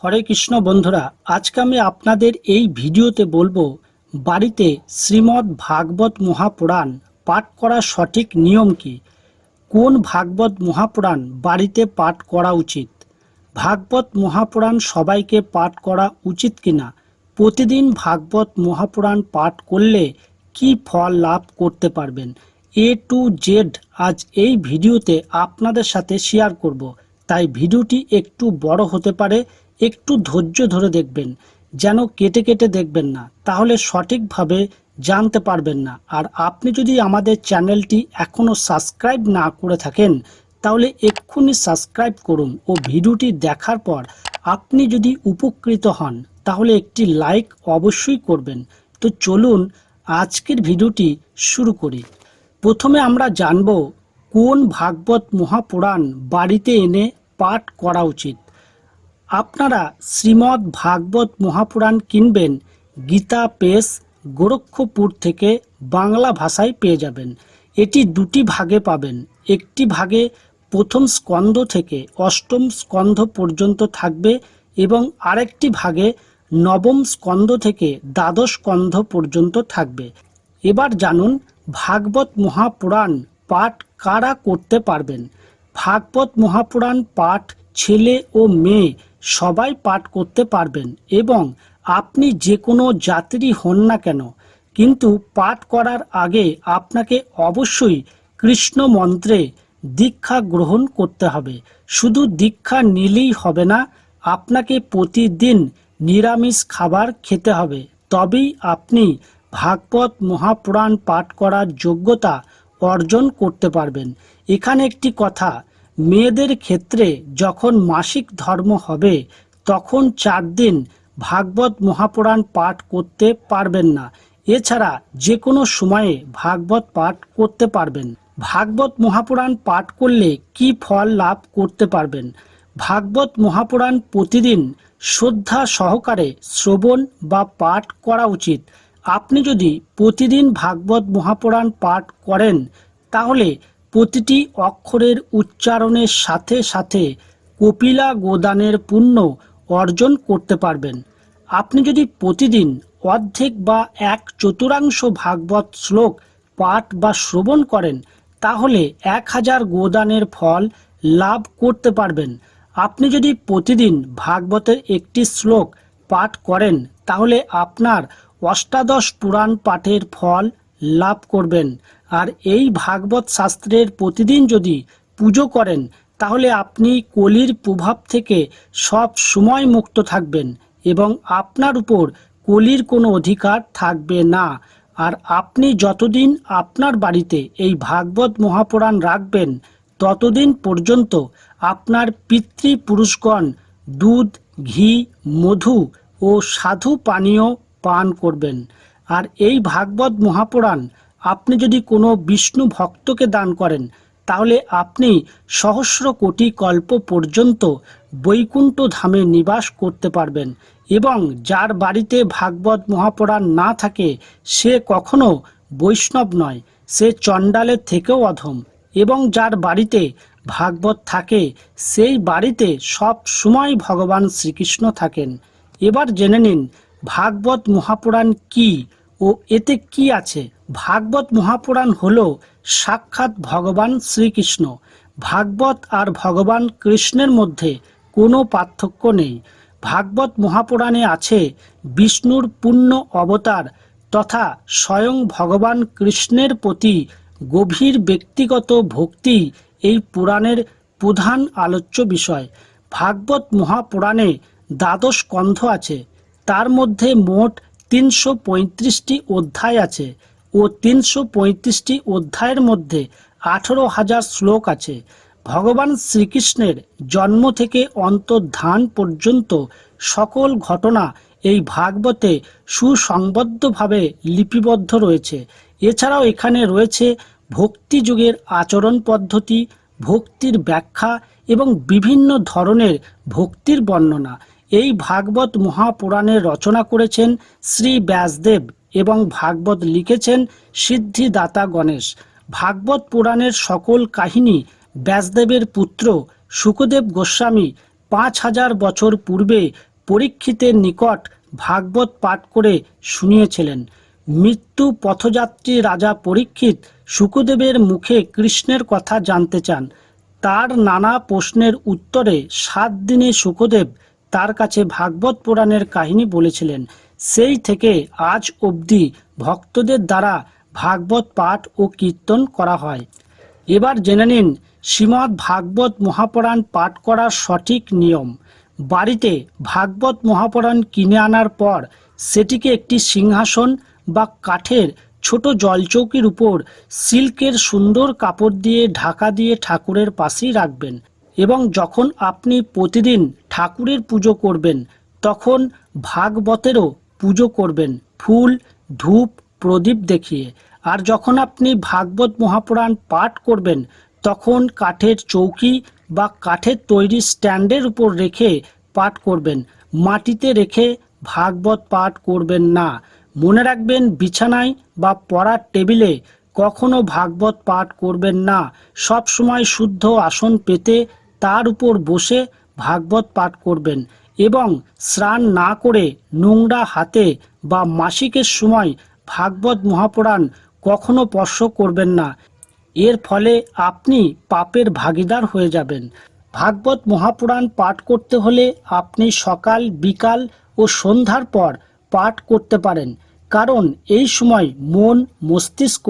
হরে কৃষ্ণ বন্ধুরা, আজকে আমি আপনাদের এই ভিডিওতে বলবো বাড়িতে শ্রীমদ্ ভাগবত মহাপুরাণ পাঠ করার সঠিক নিয়ম কি। কোন ভাগবত মহাপুরাণ বাড়িতে পাঠ করা উচিত, ভাগবত মহাপুরাণ সবাইকে পাঠ করা উচিত কিনা, প্রতিদিন ভাগবত মহাপুরাণ পাঠ করলে কি ফল লাভ করতে পারবেন, এ টু জেড আজ এই ভিডিওতে আপনাদের সাথে শেয়ার করব। তাই ভিডিওটি একটু বড় হতে পারে, একটু ধৈর্য ধরে দেখবেন, যেন কেটে কেটে দেখবেন না, তাহলে সঠিকভাবে জানতে পারবেন না। আর আপনি যদি আমাদের চ্যানেলটি এখনও সাবস্ক্রাইব না করে থাকেন তাহলে এক্ষুনি সাবস্ক্রাইব করুন ও ভিডিওটি দেখার পর আপনি যদি উপকৃত হন তাহলে একটি লাইক অবশ্যই করবেন। তো চলুন আজকের ভিডিওটি শুরু করি। প্রথমে আমরা জানব কোন ভাগবত মহাপুরাণ বাড়িতে এনে পাঠ করা উচিত। আপনারা শ্রীমদ্ ভাগবত মহাপুরাণ কিনবেন গীতা প্রেস, গোরক্ষপুর থেকে, বাংলা ভাষায় পেয়ে যাবেন। এটি দুটি ভাগে পাবেন। একটি ভাগে প্রথম স্কন্ধ থেকে অষ্টম স্কন্ধ পর্যন্ত থাকবে এবং আরেকটি ভাগে নবম স্কন্ধ থেকে দ্বাদশ স্কন্ধ পর্যন্ত থাকবে। এবার জানুন ভাগবত মহাপুরাণ পাঠ কারা করতে পারবেন। ভাগবত মহাপুরাণ পাঠ ছেলে ও মেয়ে সবাই পাঠ করতে পারবেন এবং আপনি যে কোনো জাতিরই হন না কেন, কিন্তু পাঠ করার আগে আপনাকে অবশ্যই কৃষ্ণ মন্ত্রে দীক্ষা গ্রহণ করতে হবে। শুধু দীক্ষা নিলেই হবে না, আপনাকে প্রতিদিন নিরামিষ খাবার খেতে হবে, তবেই আপনি ভাগবত মহাপুরাণ পাঠ করার যোগ্যতা অর্জন করতে পারবেন। এখানে একটি কথা, মেয়েদের ক্ষেত্রে যখন মাসিক ধর্ম হবে তখন 4 দিন ভাগবত মহাপুরাণ পাঠ করতে পারবেন না। এছাড়া যে কোনো সময়ে ভাগবত পাঠ করতে পারবেন। ভাগবত মহাপুরাণ পাঠ করলে কি ফল লাভ করতে পারবেন। ভাগবত মহাপুরাণ প্রতিদিন শ্রদ্ধা সহকারে শ্রবণ বা পাঠ করা উচিত। আপনি যদি প্রতিদিন ভাগবত মহাপুরাণ পাঠ করেন তাহলে প্রতিটি অক্ষরের উচ্চারণের সাথে সাথে কপিলা গোদানের পুণ্য অর্জন করতে পারবেন। আপনি যদি প্রতিদিন অর্ধেক বা 1/4 ভাগবত শ্লোক পাঠ বা শ্রবণ করেন তাহলে 1000 গোদানের ফল লাভ করতে পারবেন। আপনি যদি প্রতিদিন ভাগবতের একটি শ্লোক পাঠ করেন তাহলে আপনার অষ্টাদশ পুরাণ পাঠের ফল লাভ করবেন। আর এই ভাগবত শাস্ত্রের প্রতিদিন যদি পুজো করেন তাহলে আপনি কলির প্রভাব থেকে সব সময় মুক্ত থাকবেন এবং আপনার উপর কলির কোনো অধিকার থাকবে না। আর আপনি যতদিন আপনার বাড়িতে এই ভাগবত মহাপুরাণ রাখবেন ততদিন পর্যন্ত আপনার পিতৃপুরুষগণ দুধ, ঘি, মধু ও সাধু পানীয় পান করবেন। আর এই ভাগবত মহাপুরাণ আপনি যদি কোনো বিষ্ণু ভক্তকে দান করেন তাহলে আপনি সহস্র কোটি কল্প পর্যন্ত বৈকুণ্ঠ ধামে নিবাস করতে পারবেন। এবং যার বাড়িতে ভাগবত মহাপুরাণ না থাকে সে কখনো বৈষ্ণব নয়, সে চণ্ডালের থেকেও অধম। এবং যার বাড়িতে ভাগবত থাকে সেই বাড়িতে সব সময় ভগবান শ্রীকৃষ্ণ থাকেন। এবার জেনে নিন ভাগবত মহাপুরাণ কি ও এতে কি আছে। ভাগবত মহাপুরাণ হলো সাক্ষাৎ ভগবান শ্রীকৃষ্ণ। ভাগবত আর ভগবান কৃষ্ণের মধ্যে কোনো পার্থক্য নেই। ভাগবত মহাপুরাণে আছে বিষ্ণুর পূর্ণ অবতার তথা স্বয়ং ভগবান কৃষ্ণের প্রতি গভীর ব্যক্তিগত ভক্তি এই পুরাণের প্রধান আলোচ্য বিষয়। ভাগবত মহাপুরাণে দ্বাদশ স্কন্ধ আছে, তার মধ্যে মোট 335টি অধ্যায় আছে ও 335টি অধ্যায়ের মধ্যে 18,000 শ্লোক আছে। ভগবান শ্রীকৃষ্ণের জন্ম থেকে অন্তর্ধান পর্যন্ত সকল ঘটনা এই ভাগবতে সুসংবদ্ধভাবে লিপিবদ্ধ রয়েছে। এছাড়াও এখানে রয়েছে ভক্তিযুগের আচরণ পদ্ধতি, ভক্তির ব্যাখ্যা এবং বিভিন্ন ধরনের ভক্তির বর্ণনা। এই ভাগবত মহাপুরাণের রচনা করেছেন শ্রী ব্যাসদেব এবং ভাগবত লিখেছেন সিদ্ধিদাতা গণেশ। ভাগবত পুরাণের সকল কাহিনী ব্যাসদেবের পুত্র শুকদেব গোস্বামী 5000 বছর পূর্বে পরীক্ষিতের নিকট ভাগবত পাঠ করে শুনিয়েছিলেন। মৃত্যু পথযাত্রী রাজা পরীক্ষিত শুকদেবের মুখে কৃষ্ণের কথা জানতে চান। তার নানা প্রশ্নের উত্তরে 7 দিনে শুকদেব তার কাছে ভাগবত পুরাণের কাহিনী বলেছিলেন। সেই থেকে আজ অবধি ভক্তদের দ্বারা ভাগবত পাঠ ও কীর্তন করা হয়। এবার জেনে নিন শ্রীমদ্ ভাগবত মহাপুরাণ পাঠ করার সঠিক নিয়ম। বাড়িতে ভাগবত মহাপুরাণ কিনে আনার পর সেটিকে একটি সিংহাসন বা কাঠের ছোট জলচৌকির উপর সিল্কের সুন্দর কাপড় দিয়ে ঢাকা দিয়ে ঠাকুরের পাশেই রাখবেন এবং যখন আপনি প্রতিদিন ঠাকুরের পুজো করবেন তখন ভাগবতেরও পুজো করবেন ফুল, ধূপ, প্রদীপ দেখিয়ে। আর যখন আপনি ভাগবত মহাপুরাণ পাঠ করবেন তখন কাঠের চৌকি বা কাঠের তৈরি স্ট্যান্ডের উপর রেখে পাঠ করবেন। মাটিতে রেখে ভাগবত পাঠ করবেন না। মনে রাখবেন, বিছানায় বা পড়ার টেবিলে কখনো ভাগবত পাঠ করবেন না। সব সময় শুদ্ধ আসন পেতে তার উপর বসে ভাগবত পাঠ করবেন এবং স্নান না করে নোংরা হাতে বা মাসিকের সময় ভাগবত মহাপুরাণ কখনো স্পর্শ করবেন না। এর ফলে আপনি পাপের ভাগীদার হয়ে যাবেন। ভাগবত মহাপুরাণ পাঠ করতে হলে আপনি সকাল, বিকাল ও সন্ধ্যার পর পাঠ করতে পারেন, কারণ এই সময় মন, মস্তিষ্ক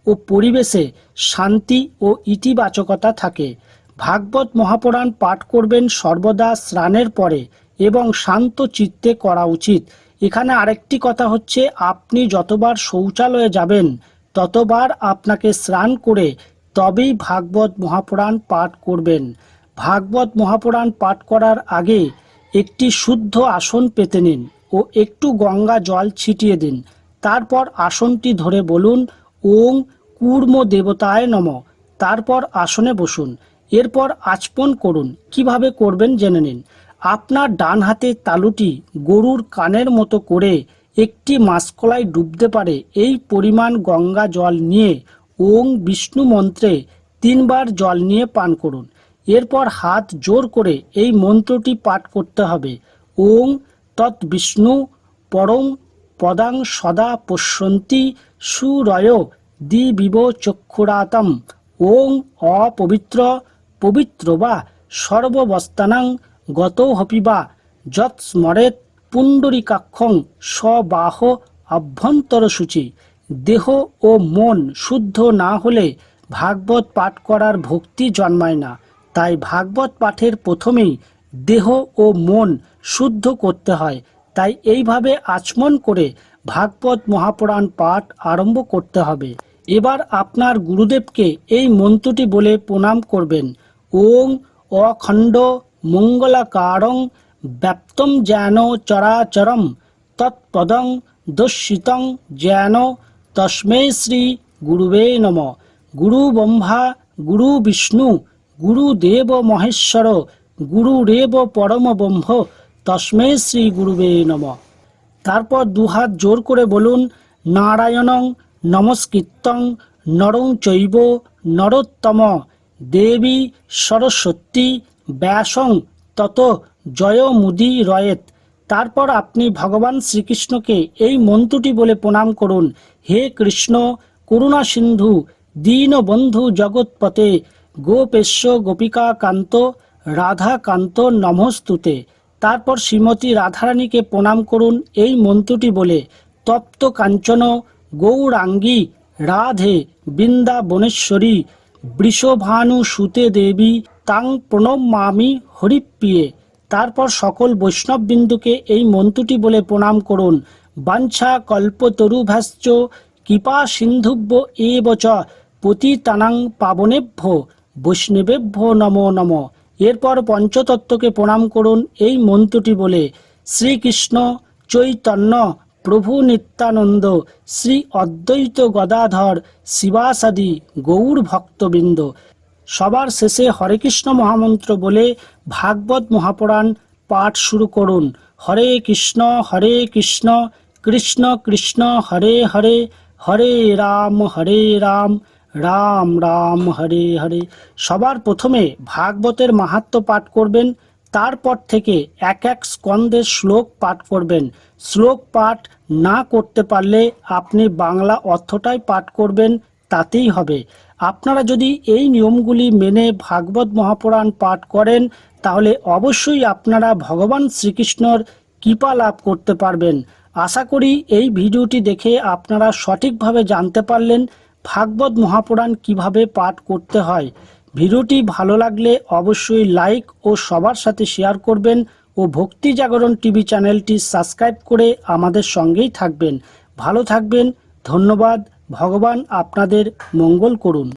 ও পরিবেশে শান্তি ও ইতিবাচকতা থাকে। ভাগবত মহাপুরাণ পাঠ করবেন সর্বদা স্নানের পরে এবং শান্ত চিত্তে করা উচিত। এখানে আরেকটি কথা হচ্ছে, আপনি যতবার শৌচালয়ে যাবেন ততবার আপনাকে স্নান করে তবেই ভাগবত মহাপুরাণ পাঠ করবেন। ভাগবত মহাপুরাণ পাঠ করার আগে একটি শুদ্ধ আসন পেতে নিন ও একটু গঙ্গা জল ছিটিয়ে দিন। তারপর আসনটি ধরে বলুন ওং কূর্ম দেবতায় নমঃ। তারপর আসনে বসুন। এরপর আচমন করুন। কিভাবে করবেন জেনে নিন। আপনার ডান হাতের তালুটি গরুর কানের মতো করে একটি মাসকলায় ডুবতে পারে এই পরিমাণ গঙ্গা জল নিয়ে ওং বিষ্ণু মন্ত্রে 3 বার জল নিয়ে পান করুন। এরপর হাত জোর করে এই মন্ত্রটি পাঠ করতে হবে। ওং তৎ বিষ্ণু পরম পদাং সদা পশ্যন্তি সুরয় দিবিব চক্ষুরাতম। ওং অপবিত্র পবিত্র বা সর্ববস্তানাং গত হপিবা যৎ স্মরেত পুণ্ডরিকাক্ষং স্ববাহ অভ্যন্তর সূচি। দেহ ও মন শুদ্ধ না হলে ভাগবত পাঠ করার ভক্তি জন্মায় না। তাই ভাগবত পাঠের প্রথমেই দেহ ও মন শুদ্ধ করতে হয়। তাই এইভাবে আচমন করে ভাগবত মহাপুরাণ পাঠ আরম্ভ করতে হবে। এবার আপনার গুরুদেবকে এই মন্ত্রটি বলে প্রণাম করবেন। ওং অখণ্ড মঙ্গলাকারং ব্যাপ্তম জ্ঞান চরাচরম তৎপদং দর্শিতং জ্ঞান তস্मै শ্রী গুরুবে নমঃ। গুরু ব্রহ্মা গুরু বিষ্ণু গুরুদেব মহেশ্বর গুরুরেব পরম ব্রহ্ম তস্मै শ্রী গুরুবে নমঃ। তারপর দুহাত জোর করে বলুন নারায়ণং নমস্কৃত্যং নরং চৈব নরোত্তম দেবী সরস্বতী ব্যাসং তত জয়মুদি রয়েত। তারপর আপনি ভগবান শ্রীকৃষ্ণকে এই মন্ত্রটি বলে প্রণাম করুন। হে কৃষ্ণ করুণা সিন্ধু দীনবন্ধু জগৎপতে গোপেশ্ব গোপিকা কান্ত রাধা কান্ত নমস্তুতে। তারপর শ্রীমতী রাধারানীকে প্রণাম করুন এই মন্ত্রটি বলে। তপ্ত কাঞ্চন গৌরাঙ্গী রাধে বৃন্দাবনেশ্বরী বৃষভানু সুতে দেবী তাং প্রণমামি হরিপ্রিয়ে। তারপর সকল বৈষ্ণববিন্দুকে এই মন্ত্রটি বলে প্রণাম করুন। বাঞ্ছা কল্পতরুভ্যশ্চ কৃপা সিন্ধুভ্য এব চ পতিতানাং পাবনেভ্য বৈষ্ণবেভ্যো নমো নমঃ। এরপর পঞ্চতত্ত্বকে প্রণাম করুন এই মন্ত্রটি বলে। শ্রীকৃষ্ণ চৈতন্য প্রভু নিত্যানন্দ শ্রী অদ্বৈত গদাধর শিবাসাদি গৌর ভক্তবৃন্দ। সবার শেষে হরে কৃষ্ণ মহামন্ত্র বলে ভাগবত মহাপুরাণ পাঠ শুরু করুন। হরে কৃষ্ণ কৃষ্ণ কৃষ্ণ হরে হরে হরে রাম রাম রাম হরে হরে। সবার প্রথমে ভাগবতের মাহাত্ম্য পাঠ করবেন, তারপর থেকে এক এক স্কন্দের শ্লোক পাঠ করবেন। শ্লোক পাঠ না করতে পারলে আপনি বাংলা অর্থটাই পাঠ করবেন, তাতেই হবে। আপনারা যদি এই নিয়মগুলি মেনে ভাগবত মহাপুরাণ পাঠ করেন তাহলে অবশ্যই আপনারা ভগবান শ্রীকৃষ্ণর কৃপা লাভ করতে পারবেন। আশা করি এই ভিডিওটি দেখে আপনারা সঠিকভাবে জানতে পারলেন ভাগবত মহাপুরাণ কিভাবে পাঠ করতে হয়। ভিডিওটি ভালো লাগলে অবশ্যই লাইক ও সবার সাথে শেয়ার করবেন ও ভক্তি জাগরণ টিভি চ্যানেলটি সাবস্ক্রাইব করে আমাদের সঙ্গেই থাকবেন। ভালো থাকবেন। ধন্যবাদ। ভগবান আপনাদের মঙ্গল করুন।